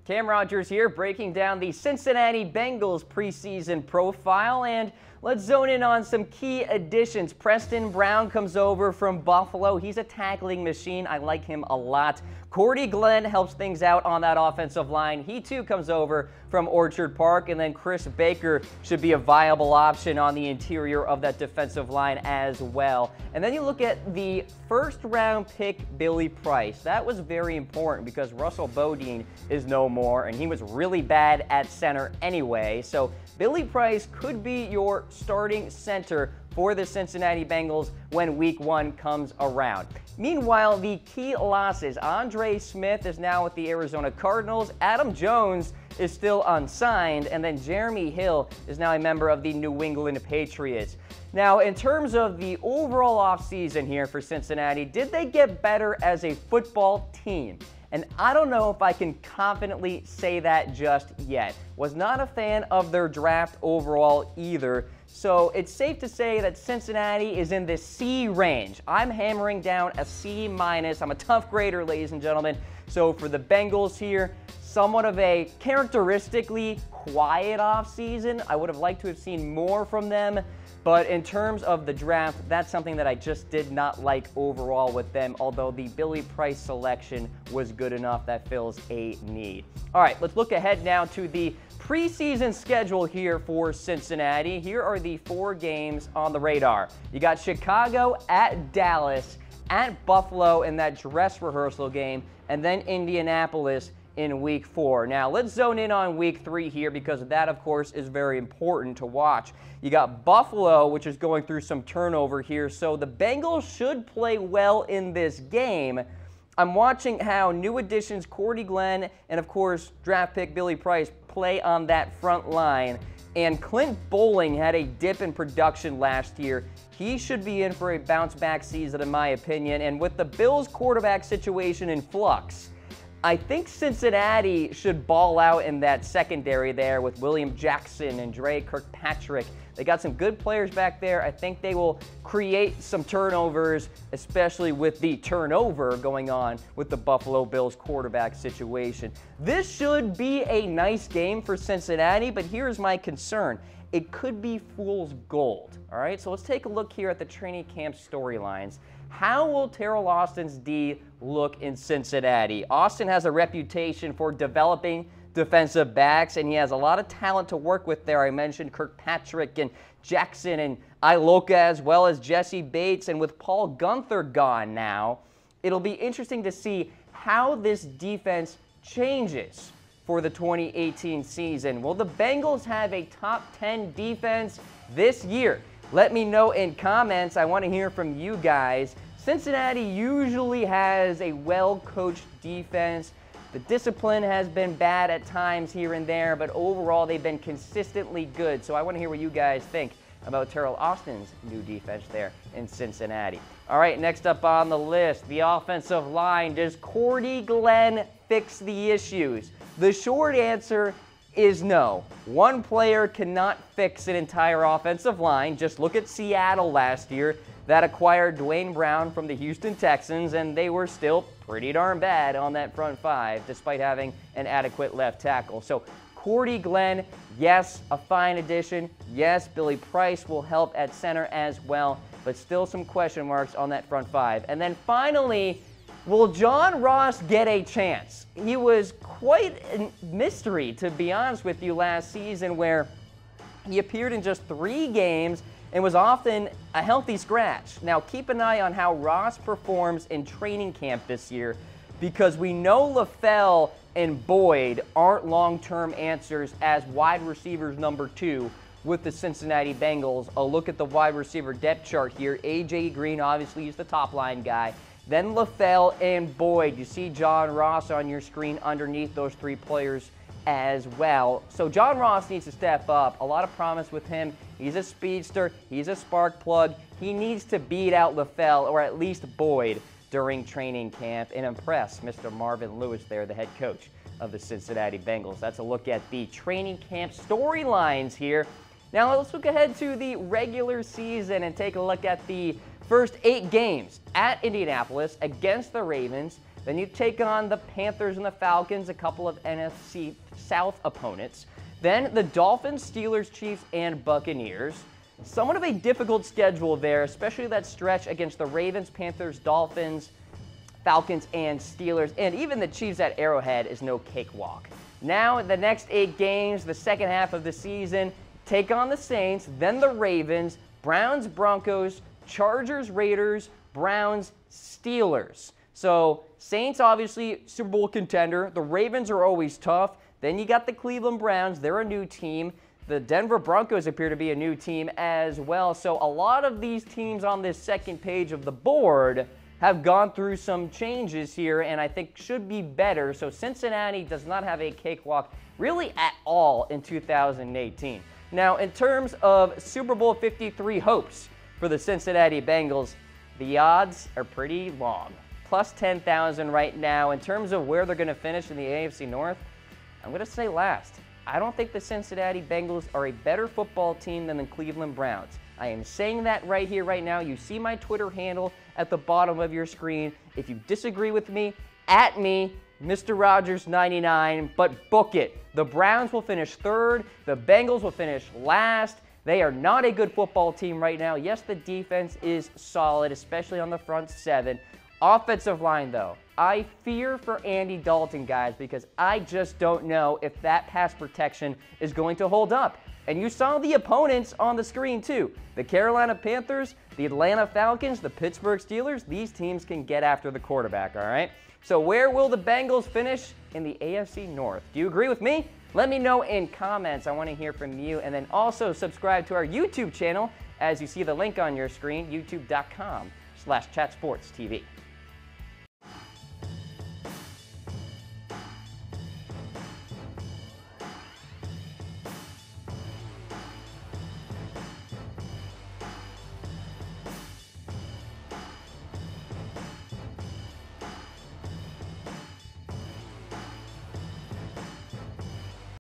Cam Rogers here, breaking down the Cincinnati Bengals preseason profile, and let's zone in on some key additions. Preston Brown comes over from Buffalo. He's a tackling machine. I like him a lot. Cordy Glenn helps things out on that offensive line. He too comes over from Orchard Park, and then Chris Baker should be a viable option on the interior of that defensive line as well. And then you look at the first-round pick, Billy Price. That was very important because Russell Bodine is no more, and he was really bad at center anyway. So Billy Price could be your starting center for the Cincinnati Bengals when Week 1 comes around. Meanwhile, the key losses. Andre Smith is now with the Arizona Cardinals. Adam Jones is still unsigned, and then Jeremy Hill is now a member of the New England Patriots. Now, in terms of the overall offseason here for Cincinnati, did they get better as a football team? And I don't know if I can confidently say that just yet. Was not a fan of their draft overall either. So it's safe to say that Cincinnati is in the C range. I'm hammering down a C-. I'm a tough grader, ladies and gentlemen. So for the Bengals here, somewhat of a characteristically quiet offseason. I would have liked to have seen more from them. But in terms of the draft, that's something that I just did not like overall with them, although the Billy Price selection was good enough. That fills a need. All right, let's look ahead now to the preseason schedule here for Cincinnati. Here are the 4 games on the radar. You got Chicago at Dallas, at Buffalo in that dress rehearsal game, and then Indianapolis in Week 4. Now, let's zone in on Week 3 here because that, of course, is very important to watch. You got Buffalo, which is going through some turnover here, so the Bengals should play well in this game. I'm watching how new additions Cordy Glenn and, of course, draft pick Billy Price play on that front line. And Clint Bowling had a dip in production last year. He should be in for a bounce-back season, in my opinion. And with the Bills' quarterback situation in flux, I think Cincinnati should ball out in that secondary there with William Jackson and Dre Kirkpatrick. They got some good players back there. I think they will create some turnovers, especially with the turnover going on with the Buffalo Bills quarterback situation. This should be a nice game for Cincinnati, but here's my concern. It could be fool's gold. All right, so let's take a look here at the training camp storylines. How will Teryl Austin's D look in Cincinnati? Austin has a reputation for developing defensive backs, and he has a lot of talent to work with there. I mentioned Kirkpatrick and Jackson and Iloka, as well as Jesse Bates, and with Paul Gunther gone now, it'll be interesting to see how this defense changes for the 2018 season. Will the Bengals have a top 10 defense this year? Let me know in comments. I want to hear from you guys. Cincinnati usually has a well-coached defense. The discipline has been bad at times here and there, but overall they've been consistently good. So I want to hear what you guys think about Teryl Austin's new defense there in Cincinnati. All right, next up on the list, the offensive line. Does Cordy Glenn fix the issues? The short answer is no. One player cannot fix an entire offensive line. Just look at Seattle last year that acquired Dwayne Brown from the Houston Texans, and they were still pretty darn bad on that front 5 despite having an adequate left tackle. So Cordy Glenn, yes, a fine addition. Yes, Billy Price will help at center as well, but still some question marks on that front 5. And then finally, will John Ross get a chance? He was quite a mystery, to be honest with you, last season, where he appeared in just 3 games and was often a healthy scratch. Now, keep an eye on how Ross performs in training camp this year, because we know LaFell and Boyd aren't long-term answers as wide receivers number 2 with the Cincinnati Bengals. A look at the wide receiver depth chart here. A.J. Green, obviously, is the top-line guy. Then LaFell and Boyd. You see John Ross on your screen underneath those 3 players as well. So John Ross needs to step up. A lot of promise with him. He's a speedster. He's a spark plug. He needs to beat out LaFell, or at least Boyd, during training camp and impress Mr. Marvin Lewis there, the head coach of the Cincinnati Bengals. That's a look at the training camp storylines here. Now let's look ahead to the regular season and take a look at the first 8 games at Indianapolis against the Ravens, Then you take on the Panthers and the Falcons, a couple of NFC South opponents. Then the Dolphins, Steelers, Chiefs, and Buccaneers. Somewhat of a difficult schedule there, especially that stretch against the Ravens, Panthers, Dolphins, Falcons, and Steelers. And even the Chiefs at Arrowhead is no cakewalk. Now, the next 8 games, the second half of the season, take on the Saints, then the Ravens, Browns, Broncos, Chargers, Raiders, Browns, Steelers. So, Saints, obviously, Super Bowl contender. The Ravens are always tough. Then you got the Cleveland Browns. They're a new team. The Denver Broncos appear to be a new team as well. So, a lot of these teams on this second page of the board have gone through some changes here and I think should be better. So, Cincinnati does not have a cakewalk really at all in 2018. Now, in terms of Super Bowl 53 hopes for the Cincinnati Bengals, the odds are pretty long. Plus 10,000 right now. In terms of where they're going to finish in the AFC North, I'm going to say last. I don't think the Cincinnati Bengals are a better football team than the Cleveland Browns. I am saying that right here, right now. You see my Twitter handle at the bottom of your screen. If you disagree with me, at me, Mr. Rogers 99, but book it. The Browns will finish third. The Bengals will finish last. They are not a good football team right now. Yes, the defense is solid, especially on the front seven. Offensive line, though, I fear for Andy Dalton, guys, because I just don't know if that pass protection is going to hold up. And you saw the opponents on the screen, too. The Carolina Panthers, the Atlanta Falcons, the Pittsburgh Steelers. These teams can get after the quarterback, all right? So where will the Bengals finish in the AFC North? Do you agree with me? Let me know in comments. I want to hear from you. And then also subscribe to our YouTube channel as you see the link on your screen, youtube.com/chatsportstv.